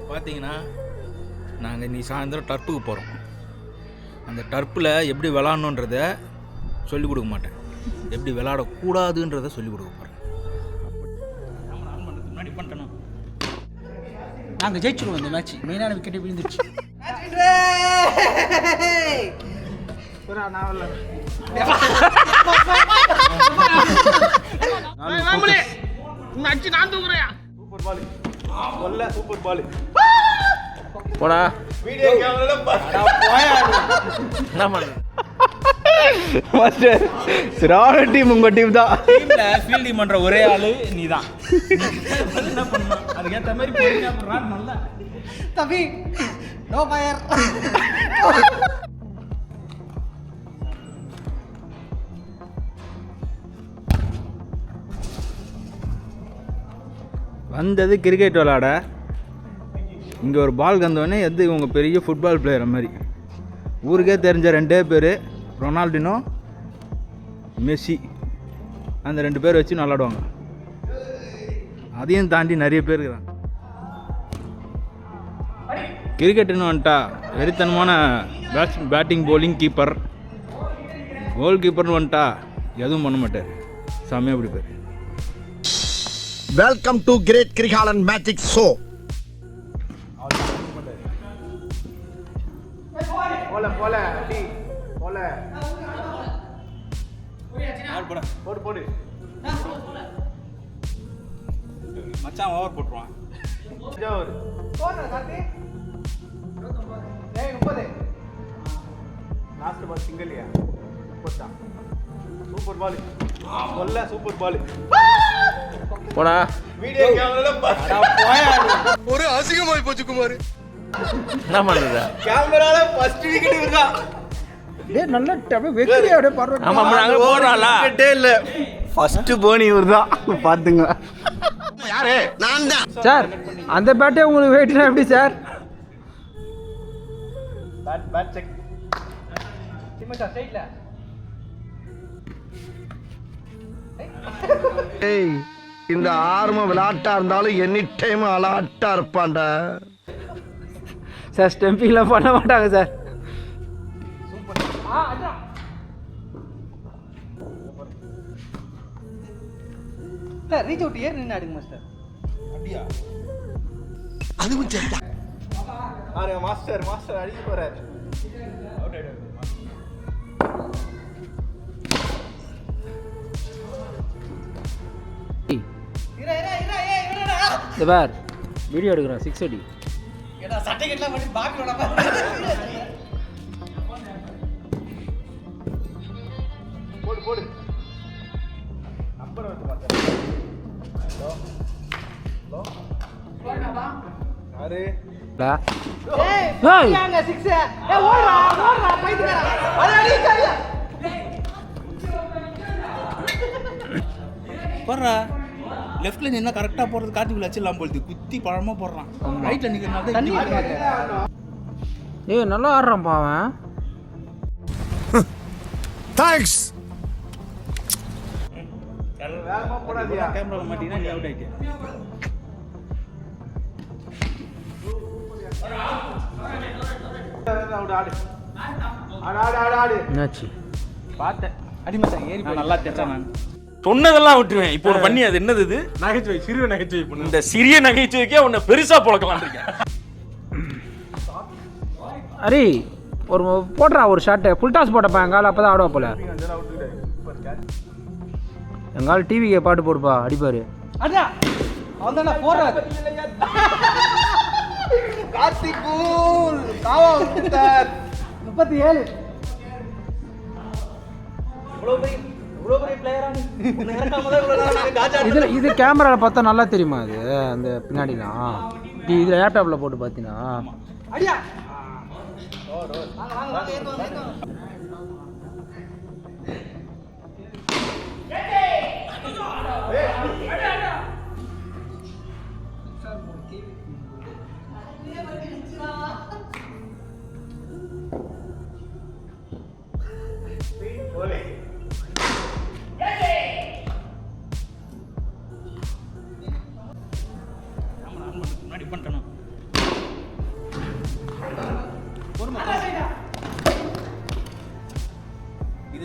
பார்த்தீங்கன்னா நாங்கள் நீ சாயந்தரம் டர்ப்புக்கு போகிறோம். அந்த டர்ப்பில் எப்படி விளாட்ணுன்றத சொல்லிக் கொடுக்க மாட்டேன், எப்படி விளாடக்கூடாதுன்றதை சொல்லிக் கொடுக்க போகிறேன். முன்னாடி பண்ணிட்டேன். நாங்கள் ஜெயிச்சிருவோம் இந்த மேட்ச். மெயினான விக்கெட்டை விழுந்துருச்சு. சூப்பர் பால் போடா. வீடியோ கேமரால என்ன பண்ண மாஸ்டர் சிரான டீம் உங்க டீம் தான். டீம்ல ஃபீல்டிங் பண்ற ஒரே ஆளு நீதான். என்ன பண்ணணும் அதுக்கேற்ற மாதிரி போறீங்க. அப்புறம் நல்லா தம்பி நோ ஃபயர். வந்தது கிரிக்கெட் விளாட. இங்கே ஒரு பால் கந்தவொடனே எது இவங்க பெரிய ஃபுட்பால் பிளேயர் மாதிரி. ஊருக்கே தெரிஞ்ச ரெண்டே பேர், ரொனால்டினோ மெஸ்ஸி. அந்த 2 பேர் வச்சு விளாடுவாங்க. அதையும் தாண்டி நிறைய பேர் இருக்கிறாங்க. கிரிக்கெட்டுன்னு வந்துட்டா வெறித்தனமான பேட்டிங் பவுலிங் கீப்பர். கோல் கீப்பர்னு வந்துட்டா எதுவும் பண்ண மாட்டார், செம்மையாக பிடிப்பார். Welcome to Great Krigalan Magic Show. போல அடி போல போடு மச்சான் ஓவர் போட்டுருவான். லாஸ்ட் பால் சிங்கிள்யா போட்டான். சூப்பர் பால் கொல்ல சூப்பர் பால் போடா. வீடியோ கேமரால ஒரு அசிங்கமாய் போச்சு குமார். என்ன பண்ணுற கேமரால ஃபர்ஸ்ட் விக்கெட் இவர்தான். டேய் நல்லா அப்படியே வெக்கிரி அப்படியே பண்றோம். ஆமா நாங்க போறோம்ல. விக்கெட்டே இல்ல, ஃபர்ஸ்ட் போனி இவர்தான். பாத்துங்க. யாரு? நான் தான் சார். அந்த பேட்டே உங்களுக்கு வெயிட்னா எப்படி சார்? பேட் செக் சிமச்சா ஸ்ட்ரைட்ல. ஏய், இந்த ஆர்ம விளையாட்டா இருந்தாலும் எனி டைம் அலாட்டா இருப்பான்டா. சார் ஸ்டெம்பிங்லாம் பண்ண மாட்டாங்க சார். ரீச் அவுட் ஏர் நின்று ஆடுங்க மாஸ்டர். அப்படியா? அதுவும் சரிடா. ஆரே மாஸ்டர் அடிக்க போறார். அவுட் ஆயிடு. இந்த பார் வீடியோ எடுக்கிறேன். 6 அடி. ஏடா சர்டிபிகேட்லாம் பண்ணி பாக்கி விடாம. போடு நம்பர் வந்து மாஸ்டர். ஹலோ போடுடா. யாரு? ஏய் அங்க 6. ஏய் ஓடுடா பைத்தியக்காரா. அட அடி சரியா. போடுறா. லெஃப்ட்ல நின்னா கரெக்டாக போடுறது காட்டுக்குள்ள வச்சிடலாம் போடுது. குத்தி பழமாக போடுறான். ரைட்டில் நிற்கிறனால தண்ணி. ஏய் நல்லா ஆடுறான்ப்பா அவன். தேங்க்ஸ். வேகமா போடாதீயா. கேமராவில் மாட்டிங்கன்னா நீ அவுட் ஆகிட்டே. என்னாச்சு? பார்த்தேன் அடி மச்சான் ஏறி நல்லா தெரிஞ்சேன். நான் சொன்னதெல்லாம் விட்டுருவேன். இப்போ ஒன்று பண்ணி அது என்னது இது? நகைச்சுவை, சிறிய நகைச்சுவை. இந்த சிறிய நகைச்சுவைக்கே உன்னை பெருசாக புழக்கலான் இருக்கேன். அரே ஒரு போடுறா ஒரு ஷாட்டு. ஃபுல் டாஸ் போட்டப்பா எங்கால். அப்போ தான் ஆடுவா போல. எங்கால் டிவிக்கு பாட்டு போடுப்பா அடிப்பாரு. அண்ணா அவன் தான் போறாரு. கார்த்திக் கூல் காவா விட்டார். 37. இவ்வளோ பெரிய பிளேயரா நீ? உன்னை இறக்காமலே இவ்வளோ நேரம் நாங்கள் காஜா. இது கேமராவில் பார்த்தா நல்லா தெரியுமா அது? அந்த பின்னாடிலாம் இதில் லேப்டாப்பில் போட்டு பார்த்தீங்கன்னா அடியா.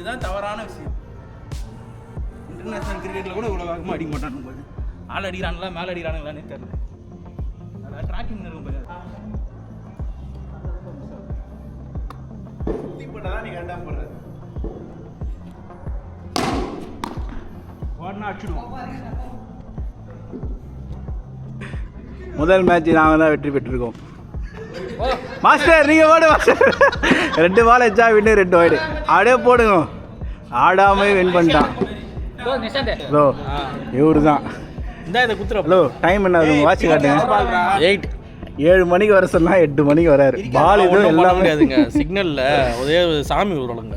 இதுதான் தவறான விஷயம். இன்டர்நேஷ்னல் கிரிக்கெட்டில் கூட இவ்வளோ வேகமாக அடிக்க மாட்டானு போது ஆள் அடிக்கிறானுங்களா மேலே அடிக்கிறானுங்களான்னு தெரியல. அதில் ட்ராக்கிங் இருக்கும் போது சுத்தி போட்டாதான் நீ கரெக்டாக போடுற. ஓடனா அடிச்சுடுவோம். முதல் மேட்ச் நாங்கள் தான் வெற்றி பெற்றிருக்கோம். மாஸ்டர் நீங்கள் ஓடு மாஸ்டர். 2 பால் வச்சா வின்னு 2 வைடு அப்படியே போடுங்க. ஆடாமே வின் பண்ணிட்டான். ஹலோ இவரு தான். இந்த இதை குத்துற. ஹலோ டைம் என்ன ஆகுது வாட்ச் காட்டுங்க. 7 மணிக்கு வர சொன்னா 8 மணிக்கு வராரு. பால் இது எல்லாமே சிக்னலில் ஒரே சாமி ஊரலுங்க.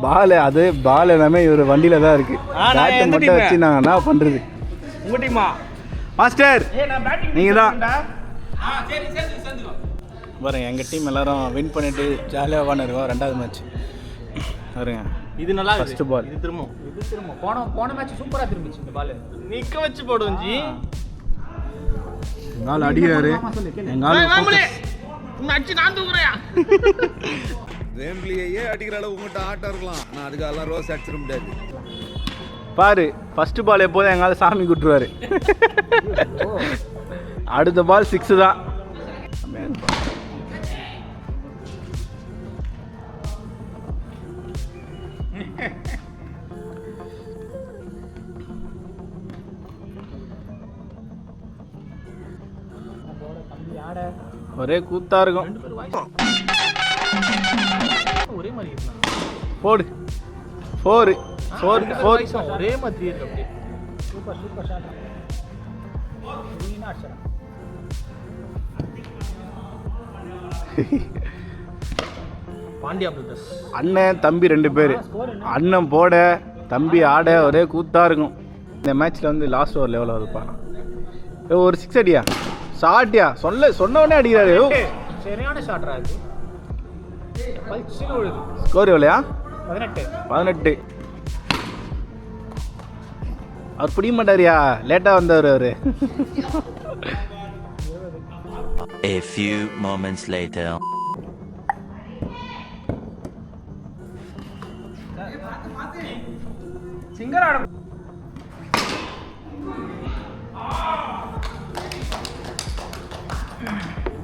பால் அது பால் எல்லாமே இவர் வண்டியில் தான் இருக்கு. பேட்டை மட்டும் வச்சு நாங்கள் என்ன பண்ணுறது? உங்கள் டீமா மாஸ்டர் நீங்கள் தான் சரி சேர்ந்துக்கோ. பாருங்க எங்கள் டீம் எல்லாரும் வின் பண்ணிட்டு ஜாலியாக உட்காந்துருக்கோம். 2வது மேட்ச் பாருங்க. இது நல்லா ஃபர்ஸ்ட் பால். இது திரும்ப போன மேட்ச் சூப்பராக திரும்பிச்சு. இந்த பால் நிற்க வச்சு போடுவோம் ஜி. எங்கள் ஆள் அடிக்கிறாரு. எங்கள் ஆள் அடிச்சு நான் தூக்குறேன். வேம்பிளியே அடிக்கிற அளவு உங்கள்கிட்ட ஆட்டம் இருக்கலாம். ஆனால் அதுக்கெல்லாம் ரோஸ் அடிச்சிட முடியாது. பாரு ஃபர்ஸ்ட் பால் எப்போதும் எங்கால சாமி குட்டுருவாரு. அடுத்த பால் 6 தான். ஒரே கூத்தா இருக்கும். ஒரே மாதிரி போடு 4 ஒரே மாதிரி இருக்கு. அப்படியே சூப்பர் ஷாட். பாண்டியா பிரதர்ஸ் அண்ணன் தம்பி 2 பேர். அண்ணன் போட தம்பி ஆட ஒரே கூத்தா இருக்கும். இந்த மேட்ச்ல வந்து லாஸ்ட் ஓவர் லெவலில் வருப்பா. ஒரு 6 அடியா ஷாட்டியா சொன்ன உடனே அடிக்கிறாரு. சரியான ஷாட்ரா இது. பல்சில் விழுது. ஸ்கோர் எவ்வளோயா? 18. அவர் பிடிக்க மாட்டாரியா? லேட்டாக வந்தவர் அவரு. A few moments later. சிங்கராடம்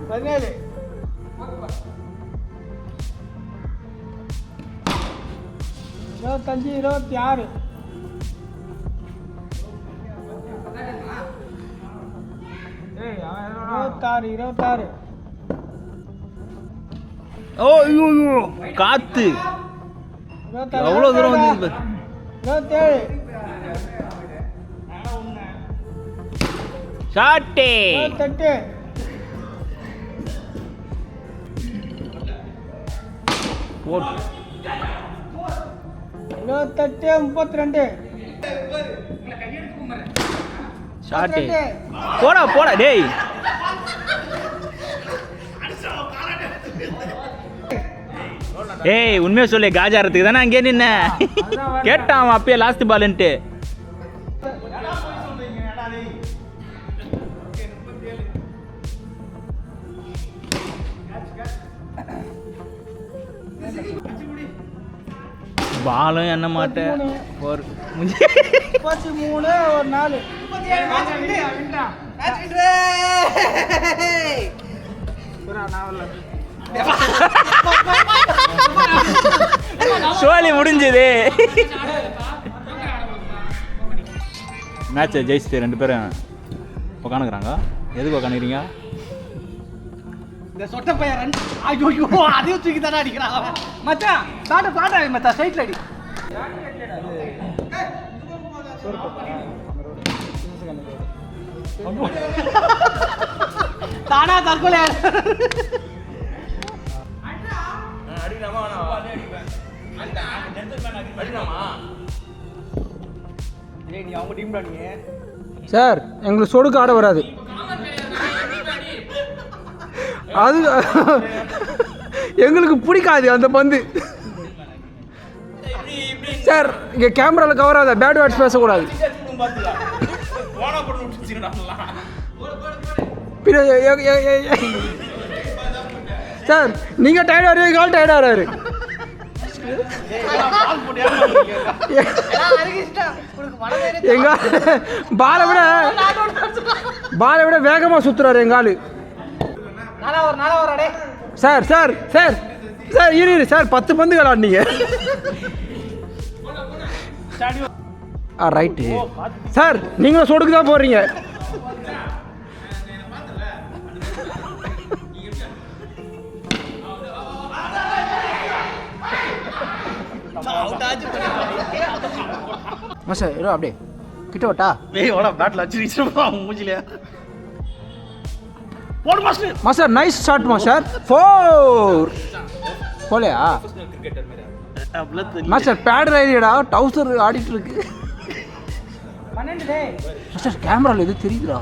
பதினேழு 25 26 26 ஓ ஐயோ காத்து எவ்வளோ தூரம் வந்து 27 ஷாட்டே 28 போட்டு 32 ஷாட்டே போடா டேய். ஏய் உண்மையை சொல்லு, காஜாரத்துக்கு தானே அங்கே நின்ன கேட்டான் அவன் அப்பயே லாஸ்ட் பால்ன்ட்டு. பாலும் என்ன மாட்டேன் 33 ஒரு 4 சோழி முடிஞ்சது. மேட்சை ஜெயிச்சுட்டு 2 பேரும் உட்காந்துக்கிறாங்க. எதுக்கு உட்காந்துக்கிறீங்க? இந்த சொட்ட பையன் ஐயோ அதையும் தூக்கி தானே அடிக்கிறான் அவன். மச்சான் பாட்டா மச்சான் ஸ்ட்ரைட்ல அடி. தானா தற்கொலை சார். எங்களுக்கு சொடுக்கு ஆட வராது. அது எங்களுக்கு பிடிக்காது அந்த பந்து சார். இங்கே கேமராவில் கவர் ஆகுதா? பேட் வேர்ட்ஸ் பேசக்கூடாது. சார் நீங்கள் டயர்ட் ஆகிறாரு, கால் டயர்ட் ஆகிறாரு. எங்க பாலை விட வேகமாக சுற்றுறாரு எங்க ஆளு. சார் சார் சார் சார் இரு சார் 10 பந்து விளாட்னீங்க. ரைட்டு சார், நீங்களும் சொடுக்கு தான் போடுறீங்க. மாஸ்டர் ஏதோ அப்படியே கிட்ட வட்டா மாஸ்டர் நைஸ் ஷாட் மாஸ்டர். 4 போலையா மாஸ்டர்? பேட் ரைடா டவுசர் ஆடிட்டு இருக்கு மாஸ்டர். கேமரால எது தெரியுதுடா?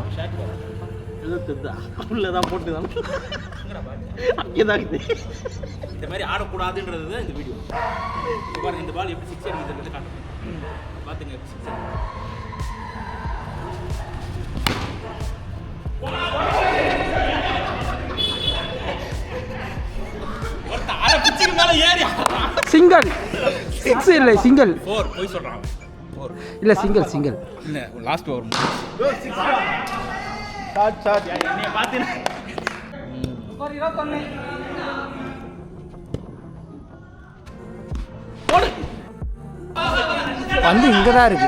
இந்த மாதிரி ஆடக்கூடாதுன்றது தான் இந்த வீடியோ. பாருங்க இந்த பால் எப்படி 6 அடிக்கிறது காட்டுறேன். பாத்துங்க 6 சிங்கிள் 6 இல்லை சிங்கிள் 4 போய் சொல்றான். 4 இல்ல சிங்கிள் இல்ல லாஸ்ட் ஓவர் ஷாட் என்னைய பாத்தீங்க. வந்து இங்க தான் இருக்கு.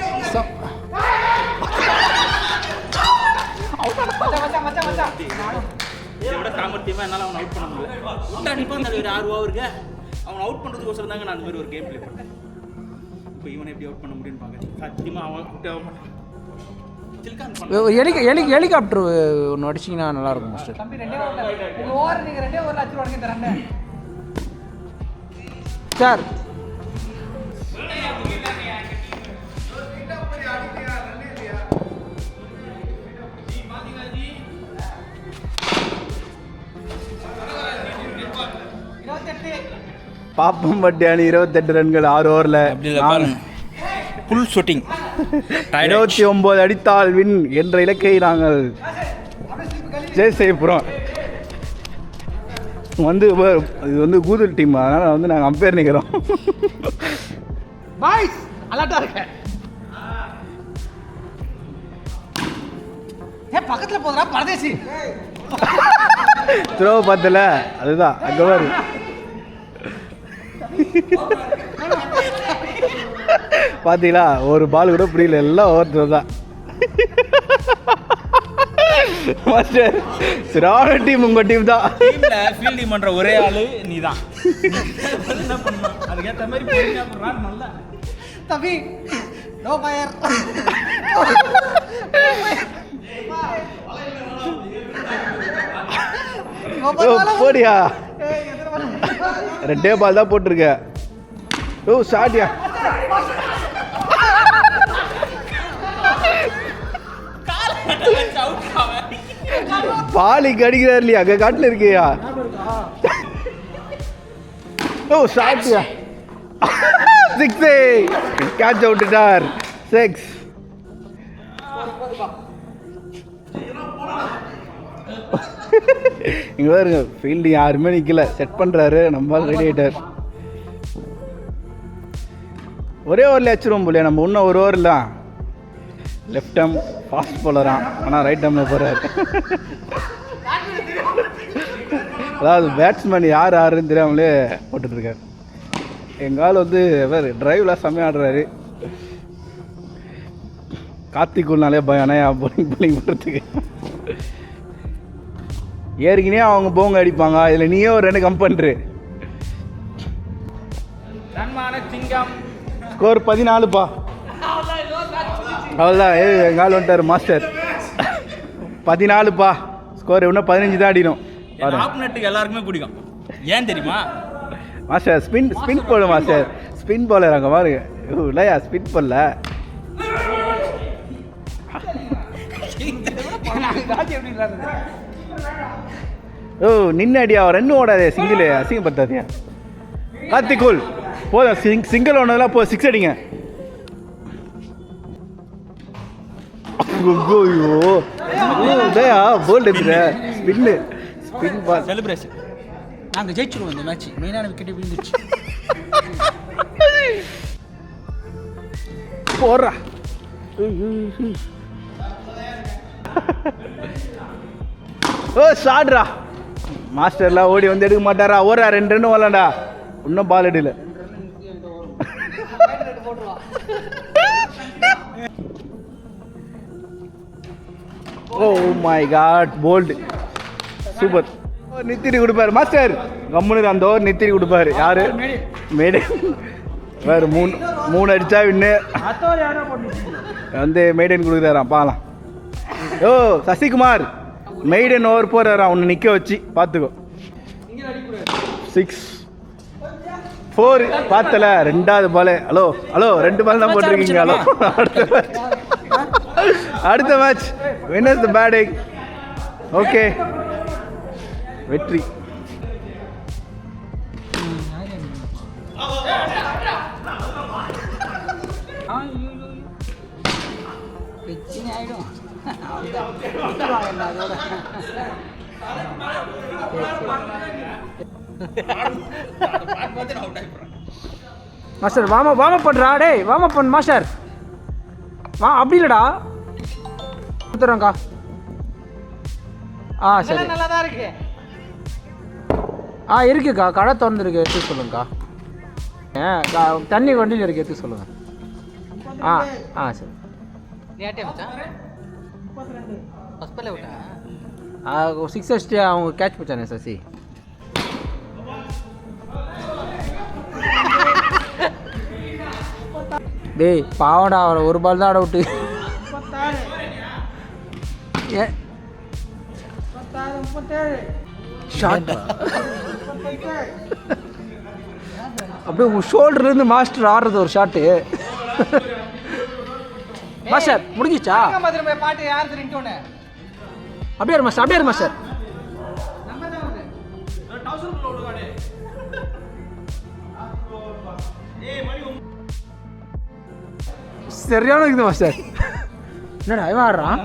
இதை விட சாமர்த்தியமா என்னால அவனை அவுட் பண்ண முடியல. விட்டா நிப்பான் ஒரு 6 ஓவருக்கு அவனை அவுட் பண்றதுக்கோசரம் தாங்க நான் அந்த மாதிரி ஒரு கேம் பிளே பண்ணேன். இப்போ இவனை எப்படி அவுட் பண்ண முடியும்னு பாக்க சத்தியமா அவன் அவுட் ஆக மாட்டான். ஹெலிகாப்டர் ஒன்று அடிச்சிங்கன்னா நல்லா இருக்கும் மாஸ்டர். சார் பாப்பம் பட்டி அணி 28 ரன்கள் 6 ஓவரில். ஃபுல் ஷூட்டிங் 29 அடித்தால் வின் என்ற இலக்கை நாங்கள் சேஸ் செய்ய போகிறோம். இது வந்து கூகுள் டீம், அதனால் வந்து நாங்கள் அம்பையர் நிற்கிறோம். பாய்ஸ் அலர்ட்டா இருக்க. பக்கத்தில் போதுடா பரதேசி. த்ரோ பார்த்தல அதுதான் அங்கே பாரு. பார்த்தீங்களா, ஒரு பால் கூட புரியல, எல்லாம் ஓவர் த்ரோ தான். மாஸ்டர் சிறான டீம் உங்கள் டீம் தான். ஃபீல்டிங் பண்ற ஒரே ஆளு நீ தான். என்ன பண்ணணும் அதுக்கேற்ற மாதிரி போறீங்க. அப்புறம் நல்லா தம்பி நோ ஃபயர். போடியா, 2 பால் தான் போட்டிருக்க. ஓ ஷாட்டியா, பாலிக்கு அடிக்கிறார் இல்லையா, அங்கே காட்டில் இருக்கியா. ஓ ஷாட்டியா, 6 கேட்ச் அவுட்டார். 6 இங்கே பாருங்க, ஃபீல்டு யாருமே நிற்கல, செட் பண்ணுறாரு, நம்ம ரெடி ஆகிட்டார். ஒரே ஓவரில் வச்சிருவோம் போலியா, நம்ம இன்னும் ஒரு ஓவர் இல்லை. லெஃப்ட் ஆம் ஃபாஸ்ட் போலரான், ஆனால் ரைட் ஆமில் போகிறார். அதாவது பேட்ஸ்மேன் யாருன்னு தெரியாமலே போட்டுட்ருக்கார். எங்கள் ஆள் வந்து வேறு டிரைவில் செம்மையாக ஆடுறாரு. கார்த்திக்குள்னாலே பயம் போலிங் பண்ணுறதுக்கு. ஏற்கனவே அவங்க போங்க அடிப்பாங்க, இதில் நீயே ஒரு 2 கம் பண்ணுற. ஸ்கோர் 14பா. அவ்வளோதான், எங்கள் ஆள் வந்துட்டார் மாஸ்டர். 14பா ஸ்கோர். இன்னும் 15 தான் அடிக்கணும். ஆப்னெட்டுக்கு எல்லாருக்குமே பிடிக்கும், ஏன் தெரியுமா மாஸ்டர்? ஸ்பின் போல மாஸ்டர், ஸ்பின் போலர் அங்கே பாருங்க. இல்லையா ஸ்பின் போடல. ஓ நின்று அடியா, 2 ஓடாதே, சிங்கிள் அசிங்கப்படுத்தாதியா. கார்த்திகூல் போதும், சிங்கிள் ஒன்றதெல்லாம் போ, 6 அடிங்க. ஐயோ இல்லையா போல்டு ஸ்பின் பால் செலிப்ரேஷன். நாங்கள் ஜெயிச்சிருவோம் இந்த மேட்ச். மெயினான விக்கெட் விழுந்துச்சு. போடுறா. ஓ ஷாட்ரா. மாஸ்டர்லாம் ஓடி வந்து எடுக்க மாட்டாரா? ஓடுறா 2 ரன் வரலாம்டா. இன்னும் பால் எடுக்கல. Oh my god, bowled. Super. நித்திரி கொடுப்பாரு மாஸ்டர். கம்முனு அந்த ஓவர் நித்திரி கொடுப்பாரு. யாரு? மேடை. வேறு 3 அடிச்சா வின்னு வந்து மெய்டன் கொடுக்குறாராம். பார்க்கலாம். ஓ சசிகுமார் மெய்டன் ஓவர் போடுறாராம். ஒன்று நிற்க வச்சு பார்த்துக்கோ. 6 4 பார்த்தல. 2வது பால். ஹலோ 2 பால் தான் போட்டிருக்கீங்க. ஹலோ அடுத்த மேட்ச் வின்னர்ஸ் தி பேட்டிங். ஓகே வெற்றி. மாஸ்டர் வார்ம் அப் பண்ணுறா. டேய் வார்ம் அப் பண்ணு மாஸ்டர். வா அப்படி இல்லைடா. கொடுத்துறோங்க்கா. சரி நல்லா தான் இருக்கு. இருக்குக்கா. கடை திறந்துருக்கு. எடுத்து சொல்லுங்கக்கா. தண்ணி வண்டியில் இருக்கு. எடுத்து சொல்லுங்கள். சரி. 6 அடிச்சுட்டு அவங்க கேட்ச் பிடிச்சானே சசி. டேய் பாவடா, அவரை 1 பால் தான் ஆட விட்டு. அப்படியே உங்கள் ஷோல்டர்லேருந்து மாஸ்டர் ஆடுறது ஒரு ஷாட்டு. மாஸ்டர் முடிஞ்சிச்சா? அப்படியே மாஸ்டர். அப்படியே மாஸ்டர். சரியான இருக்குது மாஸ்டர். என்னடா இவன் ஆடுறான்?